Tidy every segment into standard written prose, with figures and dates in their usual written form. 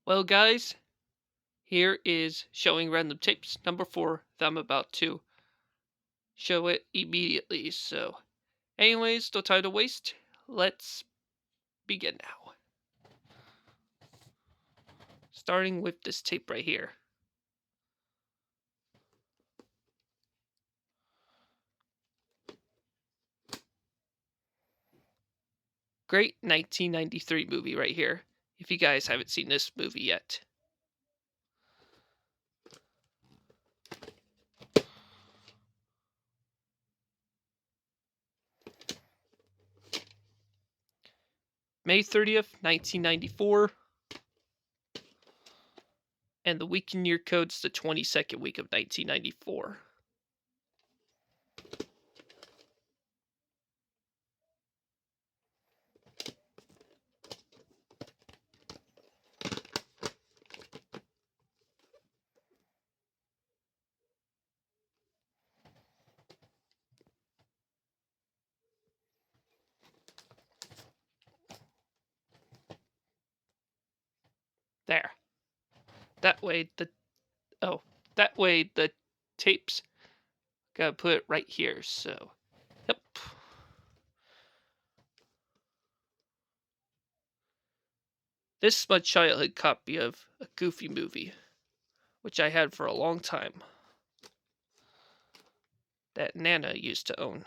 Well, guys, here is showing random tapes number 4 that I'm about to show it immediately. So, anyways, no time to waste. Let's begin now. Starting with this tape right here. Great 1993 movie right here, if you guys haven't seen this movie yet. May 30th, 1994. And the week and year code's the 22nd week of 1994. There. That way the tapes gotta put it right here. So, yep. This is my childhood copy of a Goofy movie, which I had for a long time, that Nana used to own.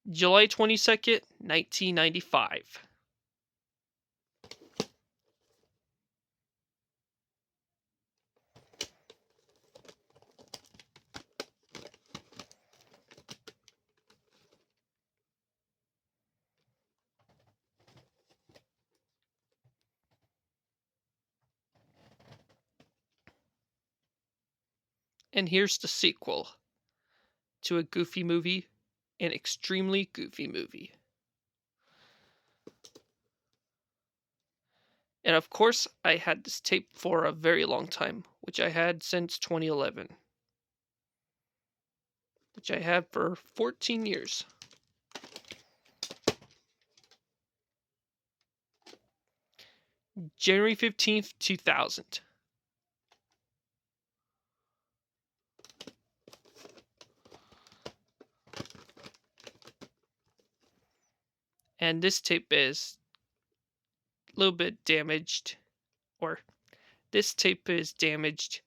July 22nd, 1995. And here's the sequel to a Goofy movie, an extremely Goofy movie. And of course, I had this tape for a very long time, which I had since 2011. Which I had for 14 years. January 15th, 2000. And this tape is a little bit damaged, or this tape is damaged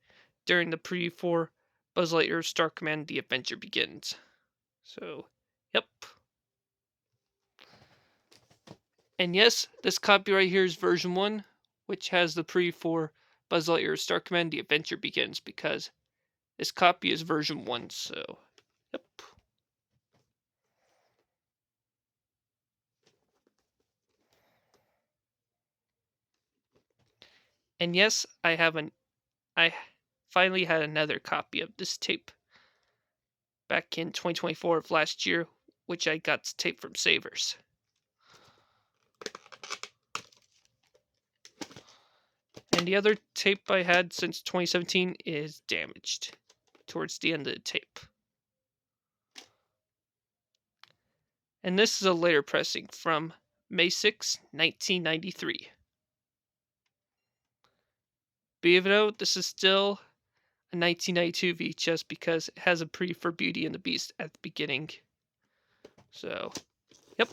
during the preview for Buzz Lightyear Star Command The Adventure Begins. So, yep. And yes, this copy right here is version 1, which has the preview for Buzz Lightyear Star Command The Adventure Begins, because this copy is version 1, so, yep. And yes, I finally had another copy of this tape back in 2024 of last year, which I got the tape from Savers. And the other tape I had since 2017 is damaged towards the end of the tape. And this is a later pressing from May 6, 1993. But even though this is still a 1992 VHS because it has a pre for Beauty and the Beast at the beginning. So, yep.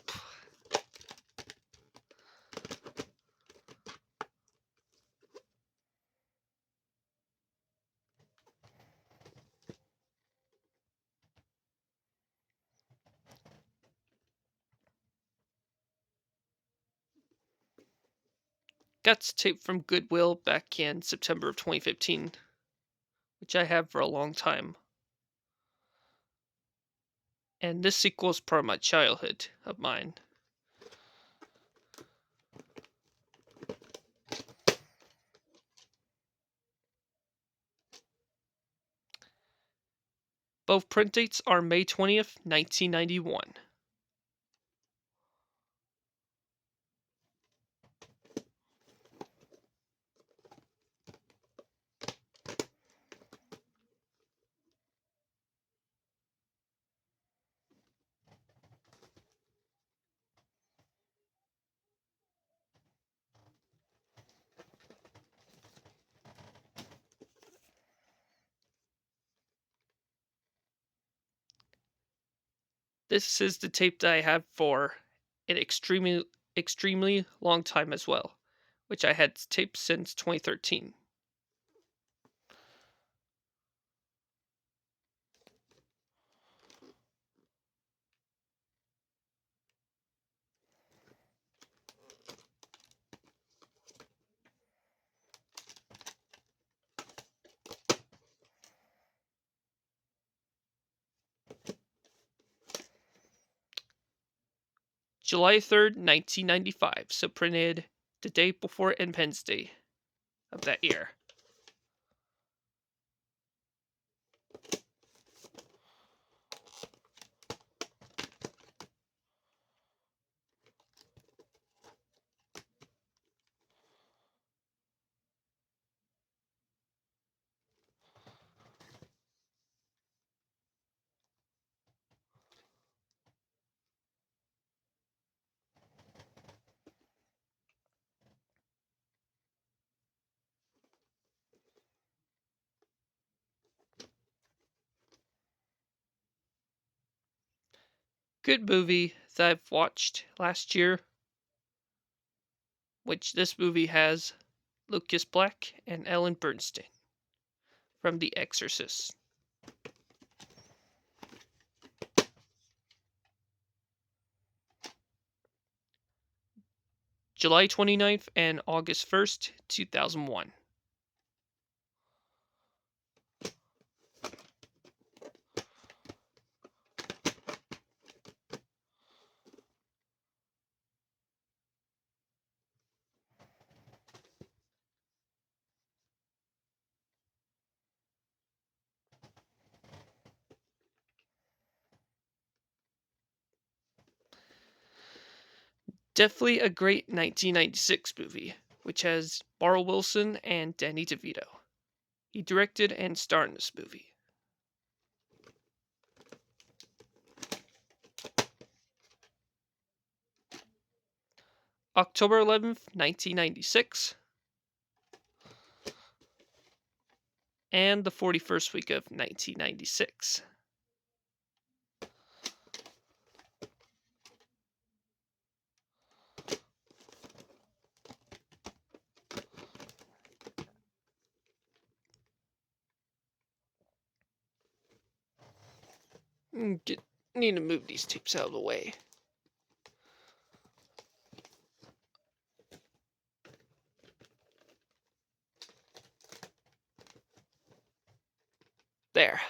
Got this tape from Goodwill back in September of 2015, which I have for a long time. And this sequel is part of my childhood of mine. Both print dates are May 20th, 1991. This is the tape that I have for an extremely long time as well, which I had taped since 2013. July 3rd, 1995, so printed the day before Independence Day of that year. Good movie that I've watched last year, which this movie has Lucas Black and Ellen Bernstein from The Exorcist. July 29th and August 1st, 2001. Definitely a great 1996 movie, which has Barl Wilson and Danny DeVito. He directed and starred in this movie. October 11th, 1996, and the 41st week of 1996. Need to move these tapes out of the way. There.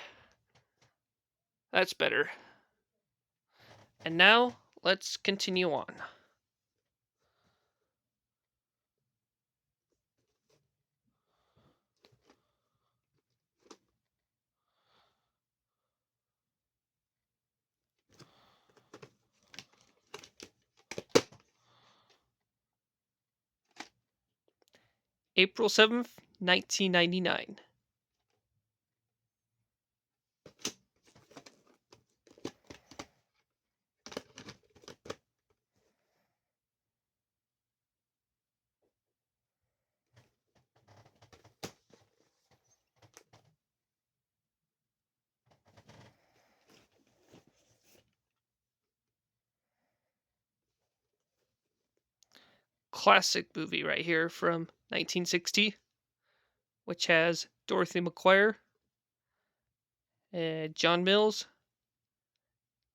That's better. And now, let's continue on. April 7th, 1999. Classic movie right here from 1960, which has Dorothy McQuire, John Mills,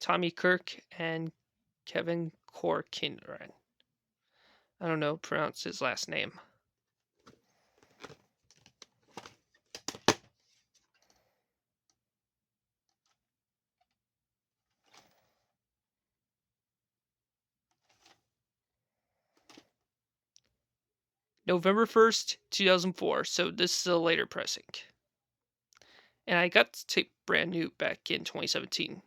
Tommy Kirk, and Kevin Corcoran. I don't know pronounce his last name. November 1st, 2004, so this is a later pressing. And I got the tape brand new back in 2017.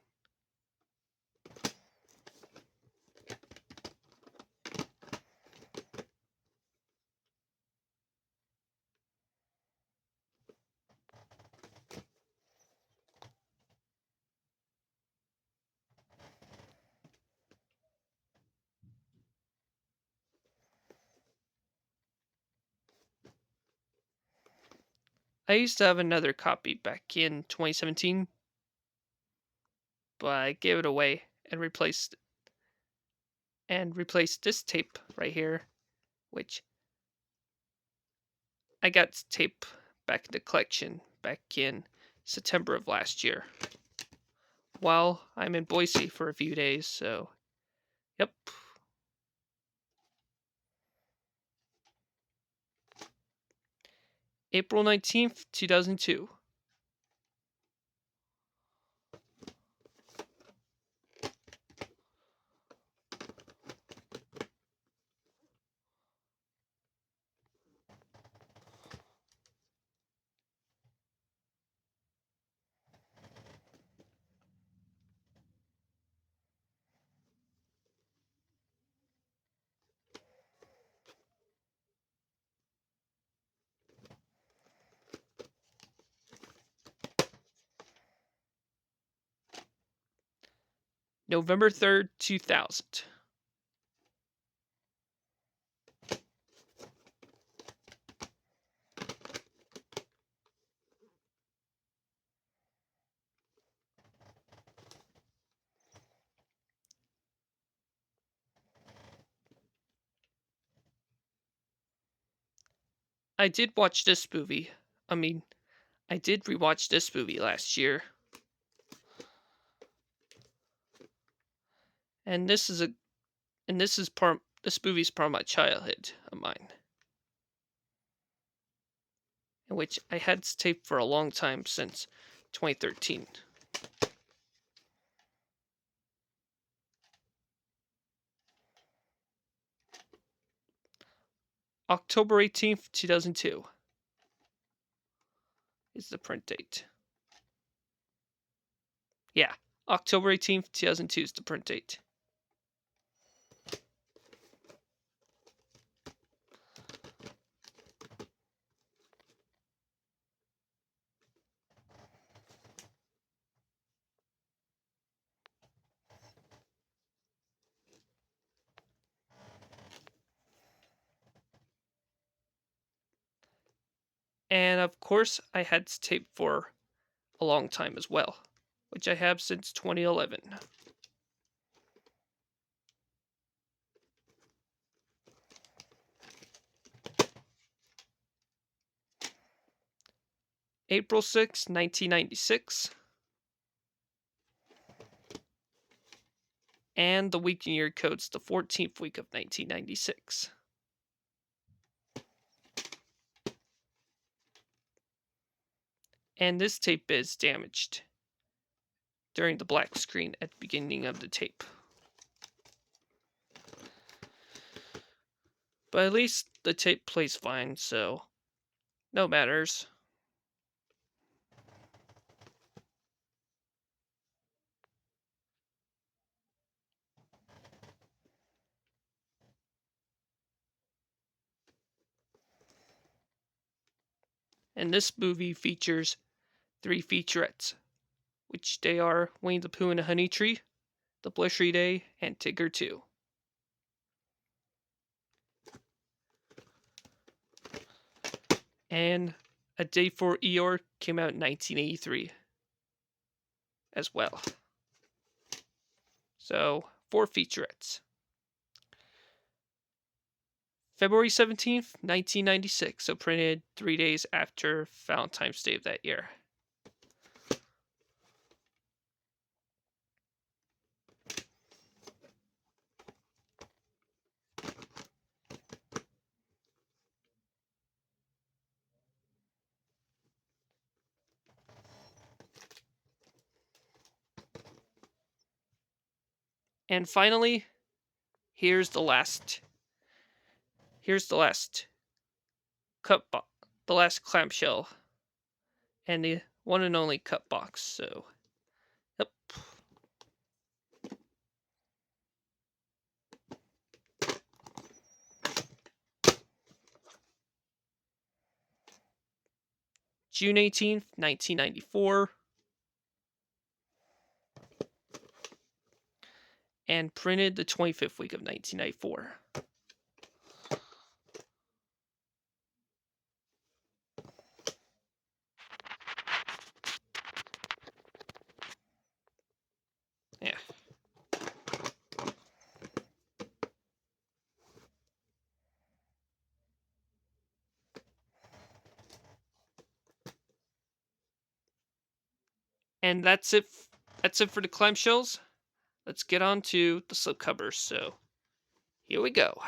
I used to have another copy back in 2017, but I gave it away and replaced this tape right here, which I got tape back in the collection back in September of last year. While I'm in Boise for a few days, so yep. April 19th, 2002. November 3rd, 2000. I did watch this movie. I mean, I did rewatch this movie last year. And this movie's part of my childhood of mine. In which I had this tape for a long time since 2013. October 18th, 2002 is the print date. Yeah, October 18th, 2002 is the print date. And of course, I had this tape for a long time as well, which I have since 2011. April 6, 1996. And the week and year code's the 14th week of 1996. And this tape is damaged during the black screen at the beginning of the tape. But at least the tape plays fine, so no matters. And this movie features 3 featurettes, which they are Winnie the Pooh and the Honey Tree, The Blushery Day, and Tigger 2. And A Day for Eeyore came out in 1983 as well. So, 4 featurettes. February 17th, 1996, so printed 3 days after Valentine's Day of that year. And finally, here's the last cut box, the last clamshell, and the one and only cut box. So, yep. June 18th, 1994. And printed the 25th week of 1994. Yeah. And that's it for the clamshells. Let's get on to the slipcovers. So here we go.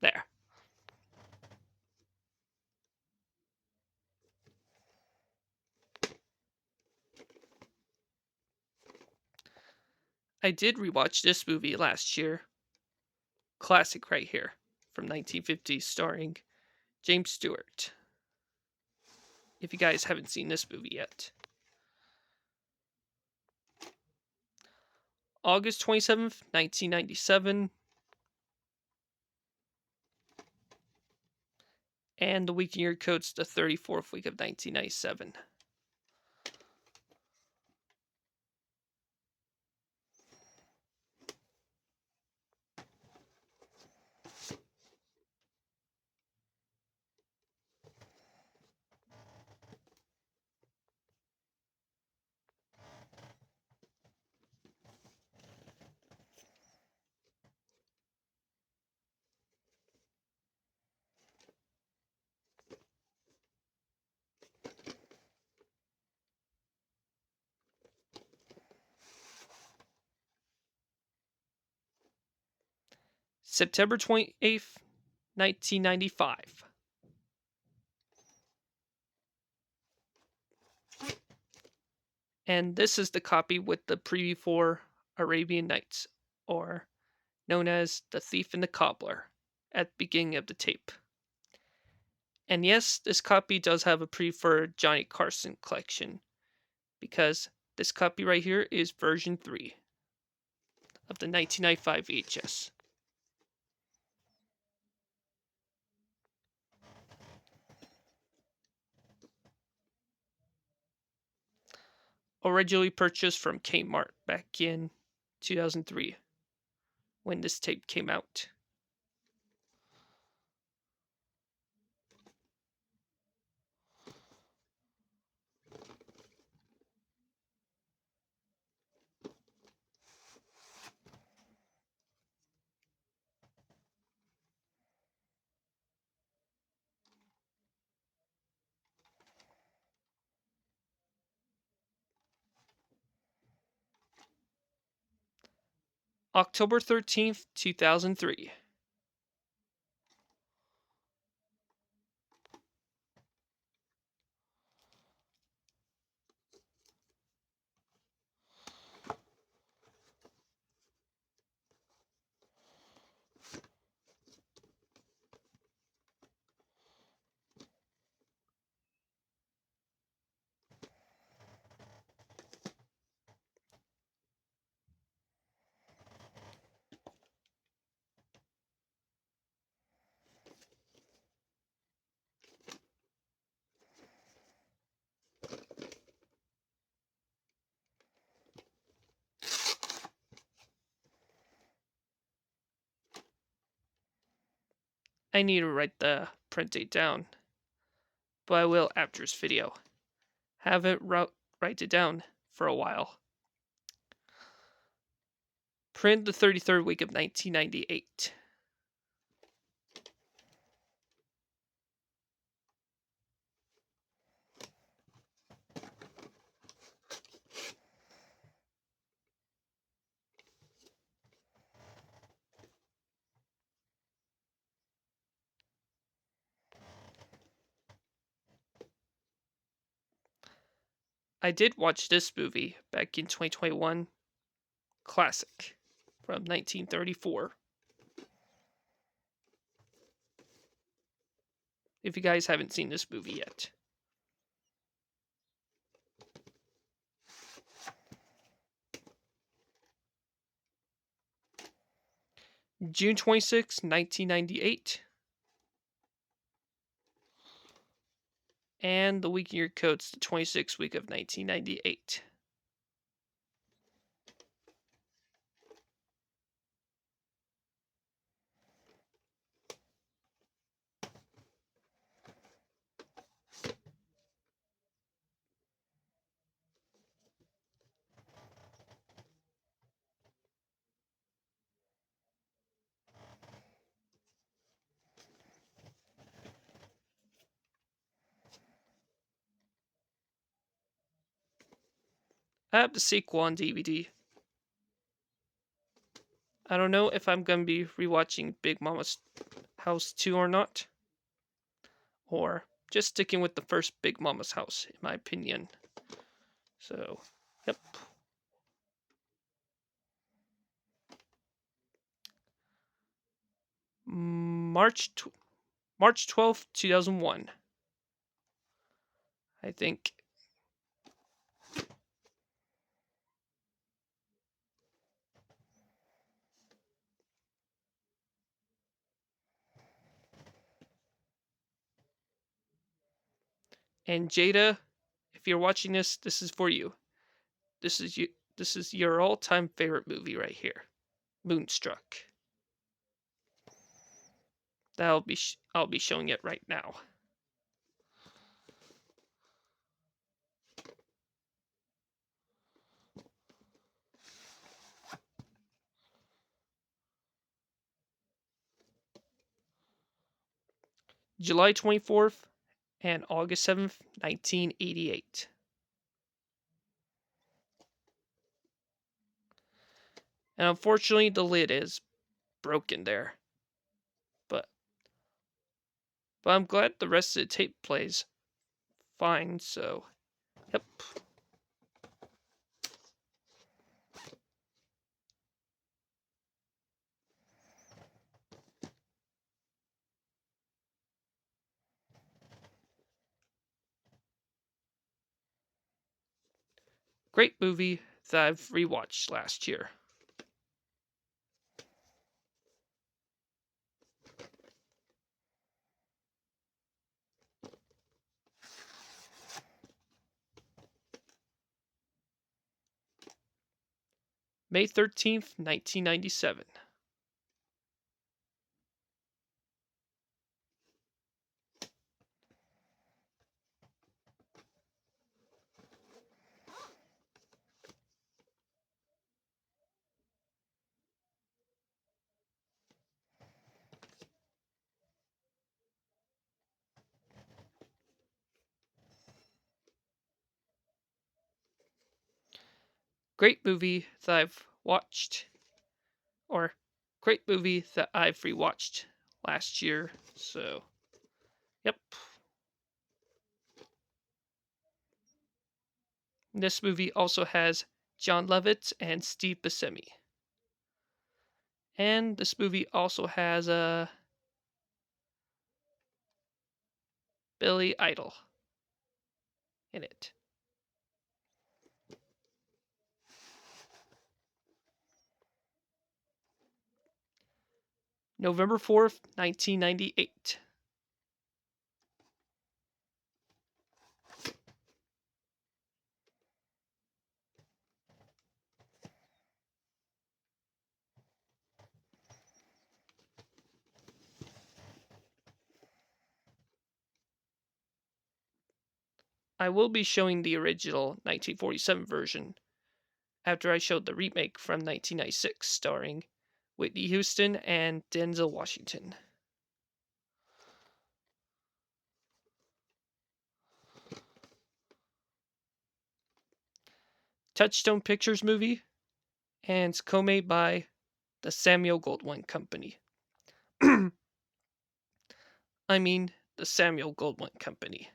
There. I did rewatch this movie last year. Classic right here from 1950s starring James Stewart. If you guys haven't seen this movie yet. August 27th, 1997. And the week in year code's the 34th week of 1997. September 28th, 1995. And this is the copy with the preview for Arabian Nights, or known as The Thief and the Cobbler, at the beginning of the tape. And yes, this copy does have a preview for Johnny Carson collection, because this copy right here is version 3 of the 1995 VHS. Originally purchased from Kmart back in 2003 when this tape came out. October 13th, 2003. I need to write the print date down, but I will after this video. Haven't write it down for a while. Print the 33rd week of 1998. I did watch this movie back in 2021. Classic from 1934. If you guys haven't seen this movie yet. June 26, 1998. And the week in year code's the 26th week of 1998. I have the sequel on DVD. I don't know if I'm gonna be rewatching Big Mama's House 2 or not, or just sticking with the first Big Mama's House, in my opinion. So, yep. March March 12th, 2001. I think. And Jada, if you're watching this is for you. This is you. This is your all-time favorite movie right here, Moonstruck. I'll be showing it right now. July 24th and August 7th, 1988. And unfortunately, the lid is broken there. But I'm glad the rest of the tape plays fine. So, yep. Great movie that I've rewatched last year. May 13th, 1997. Great movie that I've watched, or great movie that I've rewatched last year. So, yep. This movie also has John Lovitz and Steve Buscemi. And this movie also has Billy Idol in it. November 4th, 1998. I will be showing the original 1947 version after I showed the remake from 1996 starring Whitney Houston and Denzel Washington. Touchstone Pictures movie, and it's co-made by the Samuel Goldwyn Company. I mean, the Samuel Goldwyn Company.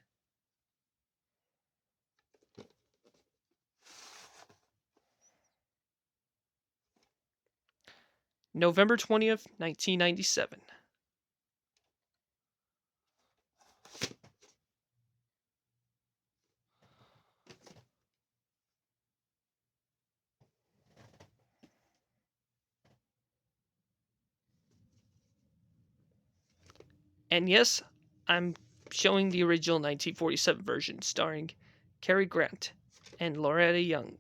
November 20th, 1997. And yes, I'm showing the original 1947 version starring Cary Grant and Loretta Young.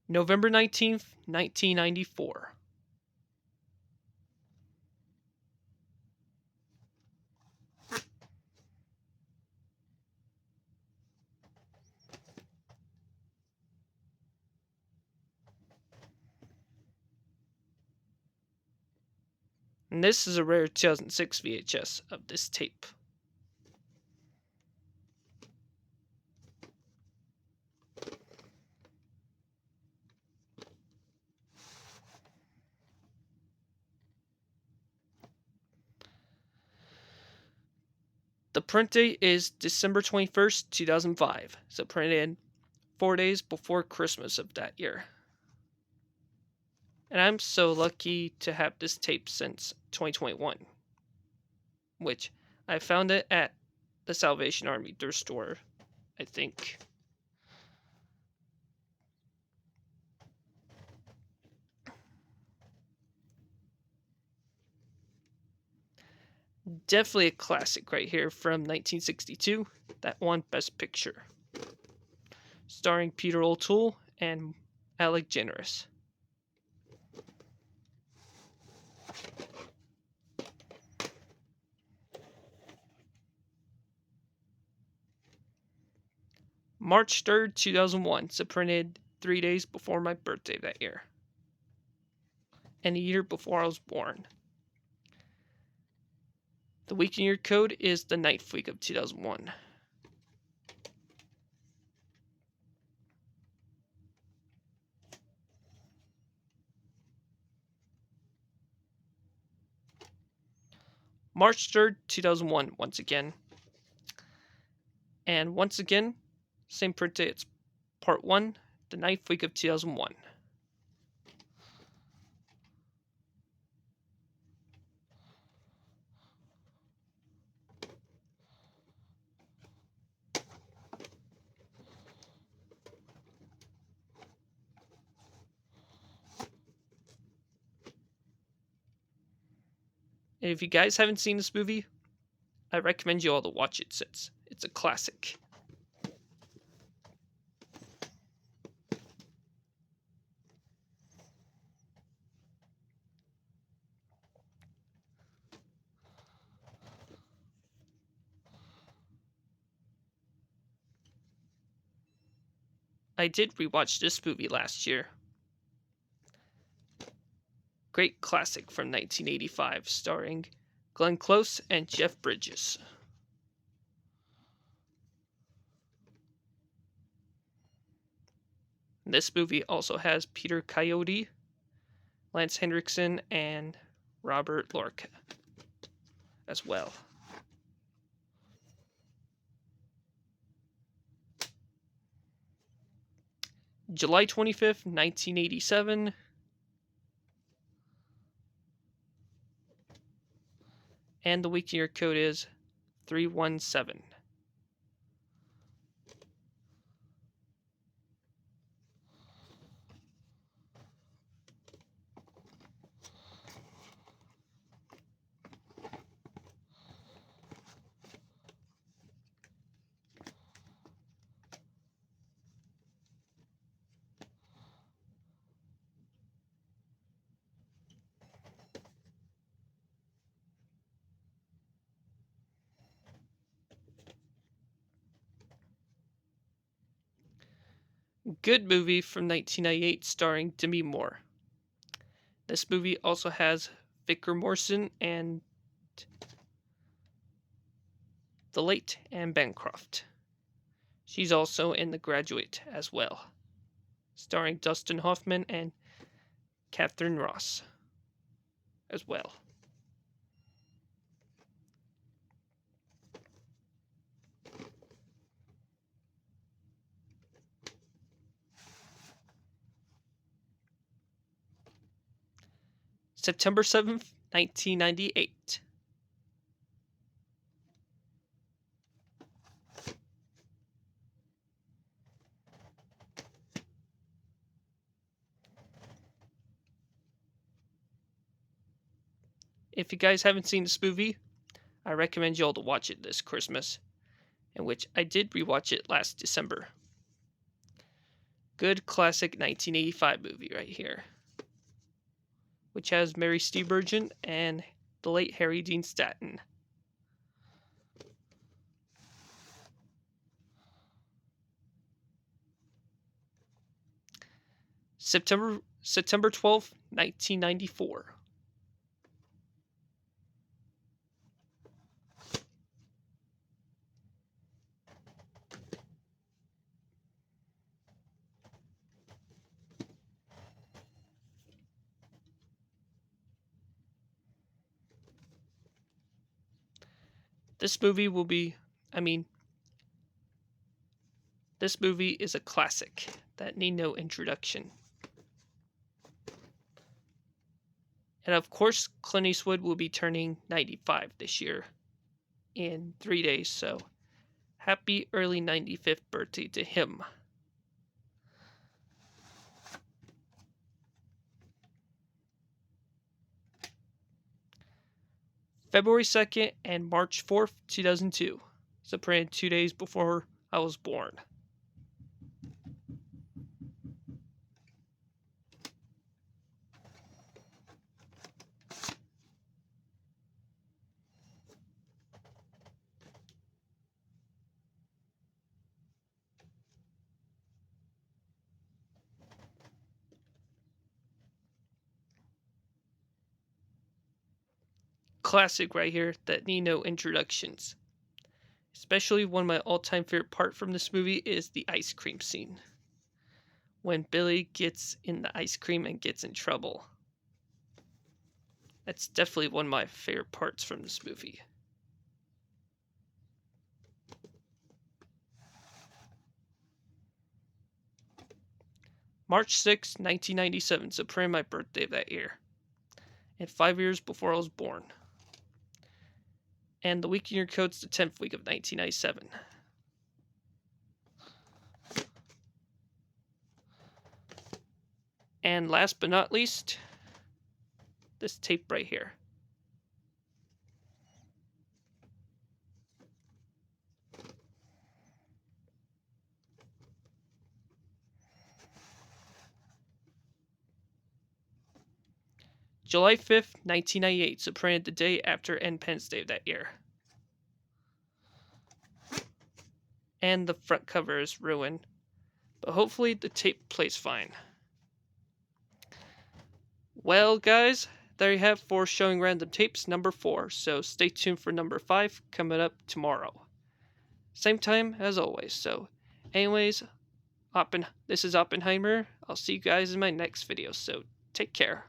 November 19th, 1994. And this is a rare 2006 VHS of this tape. The print date is December 21st, 2005, so printed 4 days before Christmas of that year. And I'm so lucky to have this tape since 2021, which I found it at the Salvation Army thrift store, I think. Definitely a classic right here from 1962, that won Best Picture, starring Peter O'Toole and Alec Generous. March 3rd, 2001, so printed 3 days before my birthday that year, and a year before I was born. The week and year code is the 9th week of 2001. March 3rd, 2001, once again. And once again, same print date, it's part 1, the 9th week of 2001. And if you guys haven't seen this movie, I recommend you all to watch it since it's a classic. I did rewatch this movie last year. Great classic from 1985, starring Glenn Close and Jeff Bridges. This movie also has Peter Coyote, Lance Henriksen, and Robert Lorca as well. July 25th, 1987. And the week year code is 317. Good movie from 1998 starring Demi Moore. This movie also has Vicar Morrison and the late Anne Bancroft. She's also in The Graduate as well, starring Dustin Hoffman and Catherine Ross as well. September 7th, 1998. If you guys haven't seen this movie, I recommend you all to watch it this Christmas, in which I did rewatch it last December. Good classic 1985 movie right here, which has Mary Steenburgen and the late Harry Dean Stanton. September 12th, 1994. This movie will be, I mean, this movie is a classic that need no introduction. And of course, Clint Eastwood will be turning 95 this year in 3 days, so happy early 95th birthday to him. February 2nd and March 4th, 2002. Soprano 2 days before I was born. Classic right here that need no introductions. Especially one of my all-time favorite part from this movie is the ice cream scene. When Billy gets in the ice cream and gets in trouble. That's definitely one of my favorite parts from this movie. March 6, 1997, Soprano my birthday that year. And 5 years before I was born. And the week in your code's the 10th week of 1997. And last but not least, this tape right here. July 5th, 1998, Soprano the day after Independence Day of that year. And the front cover is ruined, but hopefully the tape plays fine. Well, guys, there you have for Showing Random Tapes number 4, so stay tuned for number 5 coming up tomorrow. Same time as always, so anyways, this is Oppenheimer. I'll see you guys in my next video, so take care.